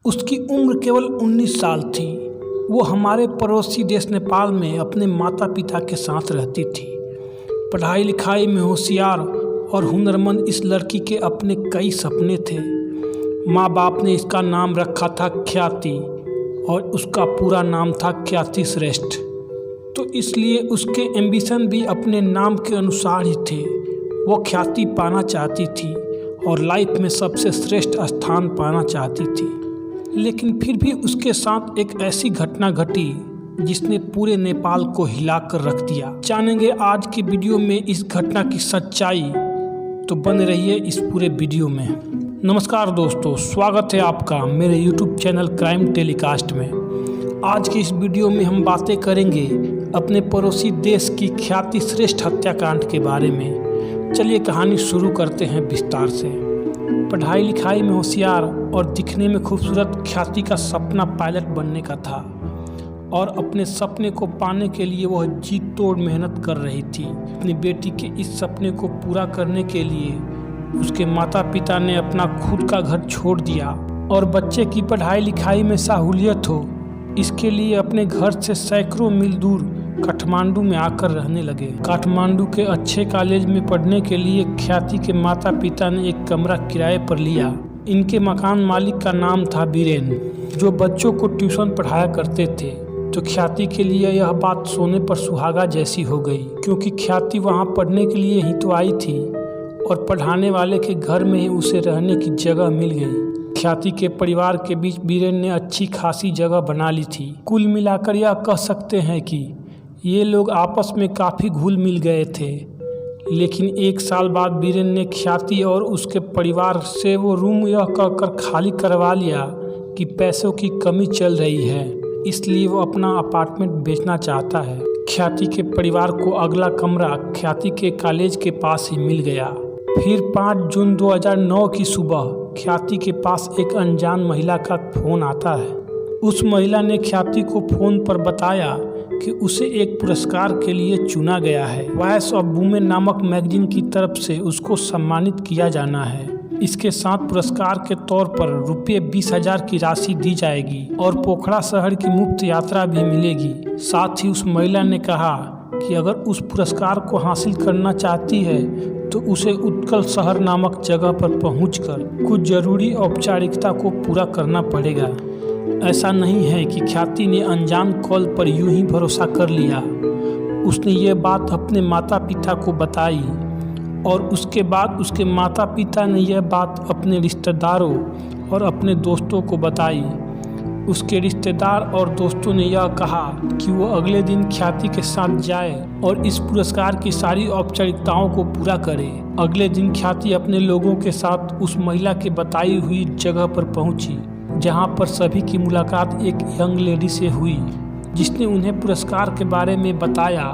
उसकी उम्र केवल 19 साल थी। वो हमारे पड़ोसी देश नेपाल में अपने माता पिता के साथ रहती थी। पढ़ाई लिखाई में होशियार और हुनरमंद इस लड़की के अपने कई सपने थे। माँ बाप ने इसका नाम रखा था ख्याति और उसका पूरा नाम था ख्याति श्रेष्ठ। तो इसलिए उसके एम्बिशन भी अपने नाम के अनुसार ही थे। वो ख्याति पाना चाहती थी और लाइफ में सबसे श्रेष्ठ स्थान पाना चाहती थी। लेकिन फिर भी उसके साथ एक ऐसी घटना घटी जिसने पूरे नेपाल को हिलाकर रख दिया। जानेंगे आज की वीडियो में इस घटना की सच्चाई, तो बने रहिए इस पूरे वीडियो में। नमस्कार दोस्तों, स्वागत है आपका मेरे YouTube चैनल क्राइम टेलीकास्ट में। आज की इस वीडियो में हम बातें करेंगे अपने पड़ोसी देश की ख्याति श्रेष्ठ हत्याकांड के बारे में। चलिए कहानी शुरू करते हैं विस्तार से। पढ़ाई लिखाई में होशियार और दिखने में खूबसूरत ख्याति का सपना पायलट बनने का था और अपने सपने को पाने के लिए वह जी तोड़ मेहनत कर रही थी। अपनी बेटी के इस सपने को पूरा करने के लिए उसके माता पिता ने अपना खुद का घर छोड़ दिया और बच्चे की पढ़ाई लिखाई में सहूलियत हो इसके लिए अपने घर से सैकड़ों मील दूर काठमांडू में आकर रहने लगे। काठमांडू के अच्छे कॉलेज में पढ़ने के लिए ख्याति के माता पिता ने एक कमरा किराए पर लिया। इनके मकान मालिक का नाम था बीरेन, जो बच्चों को ट्यूशन पढ़ाया करते थे। तो ख्याति के लिए यह बात सोने पर सुहागा जैसी हो गई, क्योंकि ख्याति वहां पढ़ने के लिए ही तो आई थी और पढ़ाने वाले के घर में ही उसे रहने की जगह मिल गई। ख्याति के परिवार के बीच बीरेन ने अच्छी खासी जगह बना ली थी। कुल मिलाकर यह कह सकते हैं कि ये लोग आपस में काफ़ी घुल मिल गए थे। लेकिन एक साल बाद बीरेन ने ख्याति और उसके परिवार से वो रूम यह कहकर खाली करवा लिया कि पैसों की कमी चल रही है, इसलिए वो अपना अपार्टमेंट बेचना चाहता है। ख्याति के परिवार को अगला कमरा ख्याति के कॉलेज के पास ही मिल गया। फिर 5 जून 2009 की सुबह ख्याति के पास एक अनजान महिला का फ़ोन आता है। उस महिला ने ख्याति को फ़ोन पर बताया कि उसे एक पुरस्कार के लिए चुना गया है। वॉइस ऑफ वुमेन नामक मैगजीन की तरफ से उसको सम्मानित किया जाना है। इसके साथ पुरस्कार के तौर पर रुपये 20,000 की राशि दी जाएगी और पोखरा शहर की मुफ्त यात्रा भी मिलेगी। साथ ही उस महिला ने कहा कि अगर उस पुरस्कार को हासिल करना चाहती है तो उसे उत्कल शहर नामक जगह पर पहुंचकर कुछ जरूरी औपचारिकता को पूरा करना पड़ेगा। ऐसा नहीं है कि ख्याति ने अनजान कॉल पर यूं ही भरोसा कर लिया। उसने ये बात अपने माता पिता को बताई और उसके बाद उसके माता पिता ने यह बात अपने रिश्तेदारों और अपने दोस्तों को बताई। उसके रिश्तेदार और दोस्तों ने यह कहा कि वो अगले दिन ख्याति के साथ जाए और इस पुरस्कार की सारी औपचारिकताओं को पूरा करे। अगले दिन ख्याति अपने लोगों के साथ उस महिला के बताई हुई जगह पर पहुंची, जहां पर सभी की मुलाकात एक यंग लेडी से हुई, जिसने उन्हें पुरस्कार के बारे में बताया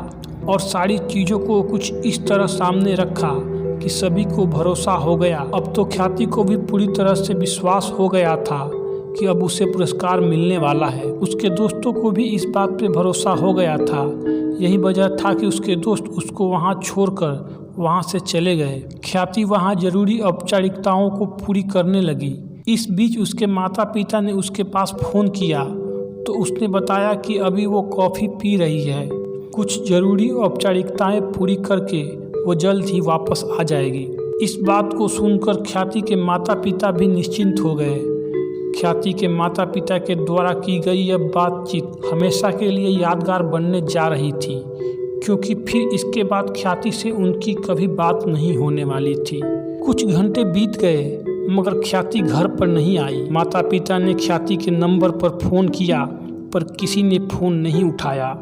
और सारी चीज़ों को कुछ इस तरह सामने रखा कि सभी को भरोसा हो गया। अब तो ख्याति को भी पूरी तरह से विश्वास हो गया था कि अब उसे पुरस्कार मिलने वाला है। उसके दोस्तों को भी इस बात पे भरोसा हो गया था। यही वजह था कि उसके दोस्त उसको वहाँ छोड़कर वहाँ से चले गए। ख्याति वहाँ जरूरी औपचारिकताओं को पूरी करने लगी। इस बीच उसके माता पिता ने उसके पास फ़ोन किया तो उसने बताया कि अभी वो कॉफ़ी पी रही है। कुछ ज़रूरी औपचारिकताएं पूरी करके वो जल्द ही वापस आ जाएगी। इस बात को सुनकर ख्याति के माता पिता भी निश्चिंत हो गए। ख्याति के माता पिता के द्वारा की गई यह बातचीत हमेशा के लिए यादगार बनने जा रही थी, क्योंकि फिर इसके बाद ख्याति से उनकी कभी बात नहीं होने वाली थी। कुछ घंटे बीत गए मगर ख्याति घर पर नहीं आई। माता पिता ने ख्याति के नंबर पर फ़ोन किया पर किसी ने फ़ोन नहीं उठाया।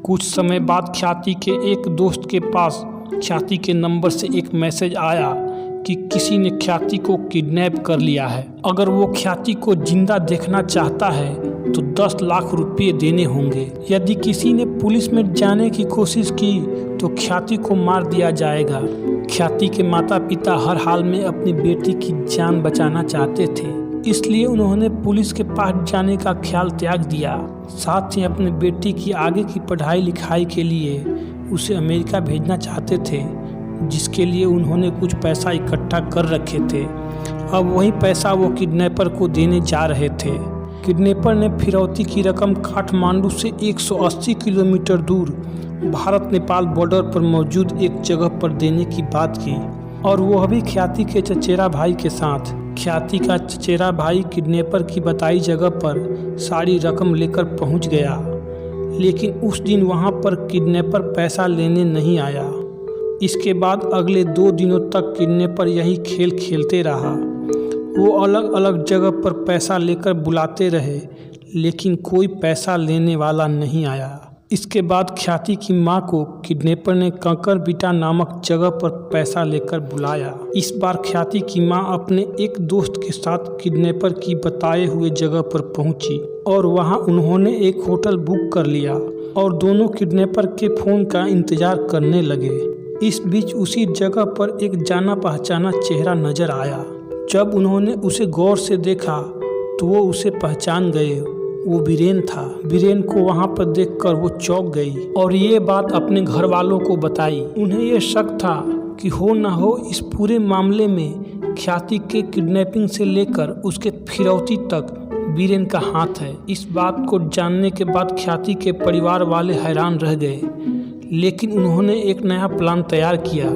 कुछ समय बाद ख्याति के एक दोस्त के पास ख्याति के नंबर से एक मैसेज आया कि किसी ने ख्याति को किडनैप कर लिया है। अगर वो ख्याति को जिंदा देखना चाहता है तो 10 लाख रुपये देने होंगे। यदि किसी ने पुलिस में जाने की कोशिश की तो ख्याति को मार दिया जाएगा। ख्याति के माता पिता हर हाल में अपनी बेटी की जान बचाना चाहते थे, इसलिए उन्होंने पुलिस के पास जाने का ख्याल त्याग दिया। साथ ही अपनी बेटी की आगे की पढ़ाई लिखाई के लिए उसे अमेरिका भेजना चाहते थे, जिसके लिए उन्होंने कुछ पैसा इकट्ठा कर रखे थे अब वही पैसा वो किडनैपर को देने जा रहे थे। किडनैपर ने फिरौती की रकम काठमांडू से 180 किलोमीटर दूर भारत नेपाल बॉर्डर पर मौजूद एक जगह पर देने की बात की, और वो अभी ख्याति के चचेरा भाई के साथ। ख्याति का चचेरा भाई किडनैपर की बताई जगह पर सारी रकम लेकर पहुंच गया, लेकिन उस दिन वहां पर किडनैपर पैसा लेने नहीं आया। इसके बाद अगले 2 दिनों तक किडनैपर यही खेल खेलते रहा। वो अलग अलग जगह पर पैसा लेकर बुलाते रहे, लेकिन कोई पैसा लेने वाला नहीं आया। इसके बाद ख्याति की मां को किडनैपर ने कंकरबिटा नामक जगह पर पैसा लेकर बुलाया। इस बार ख्याति की मां अपने एक दोस्त के साथ किडनैपर की बताए हुए जगह पर पहुंची, और वहां उन्होंने एक होटल बुक कर लिया और दोनों किडनैपर के फ़ोन का इंतजार करने लगे। इस बीच उसी जगह पर एक जाना पहचाना चेहरा नजर आया। जब उन्होंने उसे गौर से देखा तो वो उसे पहचान गए। वो बीरेन था। बीरेन को वहां पर देखकर वो चौंक गई और ये बात अपने घर वालों को बताई। उन्हें ये शक था कि हो ना हो इस पूरे मामले में ख्याति के किडनैपिंग से लेकर उसके फिरौती तक बीरेन का हाथ है। इस बात को जानने के बाद ख्याति के परिवार वाले हैरान रह गए, लेकिन उन्होंने एक नया प्लान तैयार किया।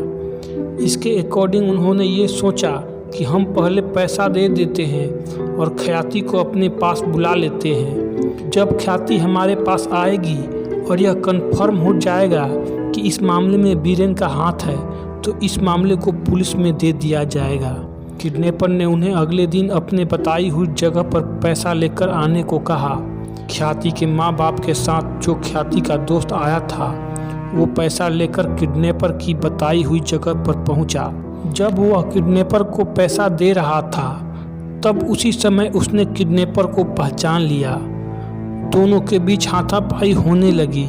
इसके अकॉर्डिंग उन्होंने ये सोचा कि हम पहले पैसा दे देते हैं और ख्याति को अपने पास बुला लेते हैं। जब ख्याति हमारे पास आएगी और यह कंफर्म हो जाएगा कि इस मामले में बीरेन का हाथ है, तो इस मामले को पुलिस में दे दिया जाएगा। किडनैपर ने उन्हें अगले दिन अपने बताई हुई जगह पर पैसा लेकर आने को कहा। ख्याति के माँ बाप के साथ जो ख्याति का दोस्त आया था, वो पैसा लेकर किडनैपर की बताई हुई जगह पर पहुंचा। जब वह किडनैपर को पैसा दे रहा था, तब उसी समय उसने किडनैपर को पहचान लिया। दोनों के बीच हाथापाई होने लगी।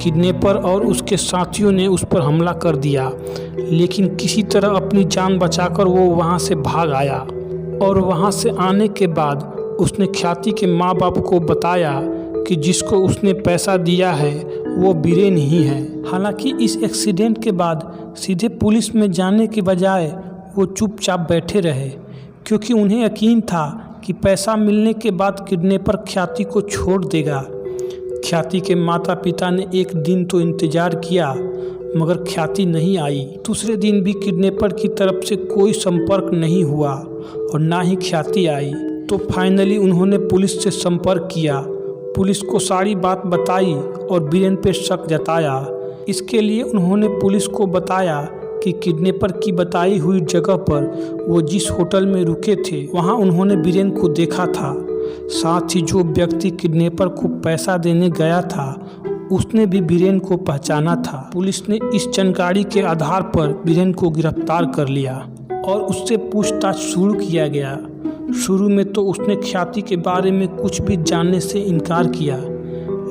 किडनैपर और उसके साथियों ने उस पर हमला कर दिया, लेकिन किसी तरह अपनी जान बचाकर वो वहां से भाग आया। और वहां से आने के बाद उसने ख्याति के माँ बाप को बताया कि जिसको उसने पैसा दिया है वो बीरेन ही है। हालांकि इस एक्सीडेंट के बाद सीधे पुलिस में जाने के बजाय वो चुपचाप बैठे रहे, क्योंकि उन्हें यकीन था कि पैसा मिलने के बाद किडनैपर ख्याति को छोड़ देगा। ख्याति के माता पिता ने एक दिन तो इंतजार किया, मगर ख्याति नहीं आई। दूसरे दिन भी किडनैपर की तरफ से कोई संपर्क नहीं हुआ और ना ही ख्याति आई। तो फाइनली उन्होंने पुलिस से संपर्क किया, पुलिस को सारी बात बताई और बीरेन पे शक जताया। इसके लिए उन्होंने पुलिस को बताया कि किडनैपर की बताई हुई जगह पर वो जिस होटल में रुके थे, वहां उन्होंने बीरेन को देखा था। साथ ही जो व्यक्ति किडनैपर को पैसा देने गया था, उसने भी बीरेन को पहचाना था। पुलिस ने इस जानकारी के आधार पर बीरेन को गिरफ्तार कर लिया और उससे पूछताछ शुरू किया गया। शुरू में तो उसने ख्याति के बारे में कुछ भी जानने से इनकार किया,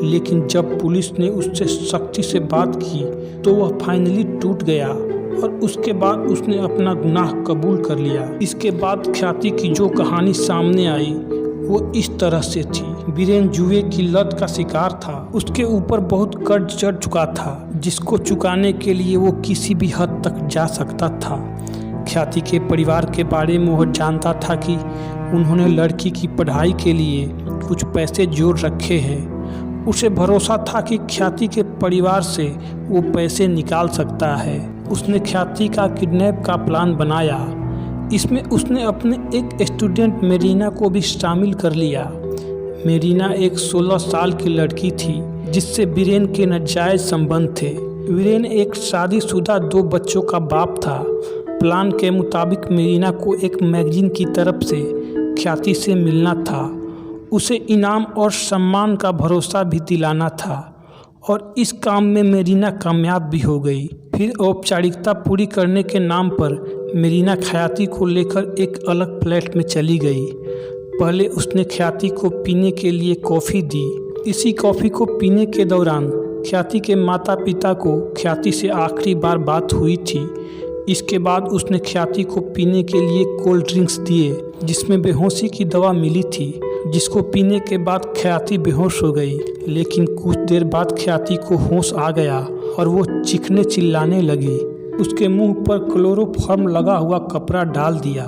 लेकिन जब पुलिस ने उससे सख्ती से बात की तो वह फाइनली टूट गया और उसके बाद उसने अपना गुनाह कबूल कर लिया। इसके बाद ख्याति की जो कहानी सामने आई वो इस तरह से थी। बीरेन जुए की लत का शिकार था। उसके ऊपर बहुत कर्ज चढ़ चुका था, जिसको चुकाने के लिए वो किसी भी हद तक जा सकता था। ख्याति के परिवार के बारे में वह जानता था कि उन्होंने लड़की की पढ़ाई के लिए कुछ पैसे जोड़ रखे हैं। उसे भरोसा था कि ख्याति के परिवार से वो पैसे निकाल सकता है। उसने ख्याति का किडनैप का प्लान बनाया। इसमें उसने अपने एक स्टूडेंट मेरीना को भी शामिल कर लिया। मेरीना एक 16 साल की लड़की थी जिससे बीरेन के नाजायज संबंध थे। बीरेन एक शादीशुदा 2 बच्चों का बाप था। प्लान के मुताबिक मेरीना को एक मैगजीन की तरफ से ख्याति से मिलना था, उसे इनाम और सम्मान का भरोसा भी दिलाना था, और इस काम में मेरीना कामयाब भी हो गई। फिर औपचारिकता पूरी करने के नाम पर मेरीना ख्याति को लेकर एक अलग फ्लैट में चली गई। पहले उसने ख्याति को पीने के लिए कॉफ़ी दी। इसी कॉफ़ी को पीने के दौरान ख्याति के माता पिता को ख्याति से आखिरी बार बात हुई थी। इसके बाद उसने ख्याति को पीने के लिए कोल्ड ड्रिंक्स दिए, जिसमें बेहोशी की दवा मिली थी, जिसको पीने के बाद ख्याति बेहोश हो गई। लेकिन कुछ देर बाद ख्याति को होश आ गया और वो चीखने चिल्लाने लगी। उसके मुंह पर क्लोरोफॉर्म लगा हुआ कपड़ा डाल दिया,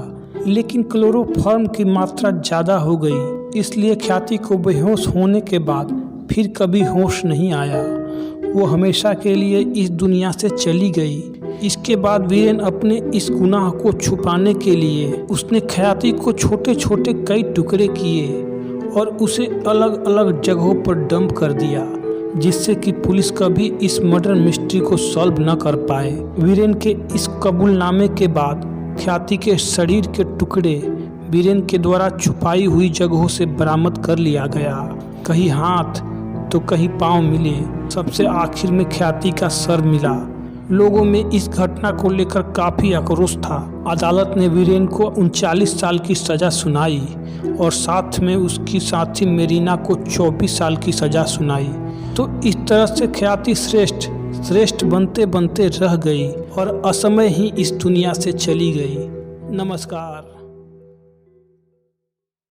लेकिन क्लोरोफॉर्म की मात्रा ज़्यादा हो गई, इसलिए ख्याति को बेहोश होने के बाद फिर कभी होश नहीं आया। वो हमेशा के लिए इस दुनिया से चली गई। इसके बाद वीरेन अपने इस गुनाह को छुपाने के लिए उसने ख्याति को छोटे छोटे कई टुकड़े किए और उसे अलग अलग जगहों पर डंप कर दिया, जिससे कि पुलिस कभी इस मर्डर मिस्ट्री को सॉल्व न कर पाए। वीरेन के इस कबूलनामे के बाद ख्याति के शरीर के टुकड़े वीरेन के द्वारा छुपाई हुई जगहों से बरामद कर लिया गया। कहीं हाथ तो कहीं पाँव मिले, सबसे आखिर में ख्याति का सर मिला। लोगों में इस घटना को लेकर काफ़ी आक्रोश था। अदालत ने वीरेन को 39 साल की सज़ा सुनाई और साथ में उसकी साथी मेरीना को 24 साल की सज़ा सुनाई। तो इस तरह से ख्याति श्रेष्ठ बनते बनते रह गई और असमय ही इस दुनिया से चली गई। नमस्कार।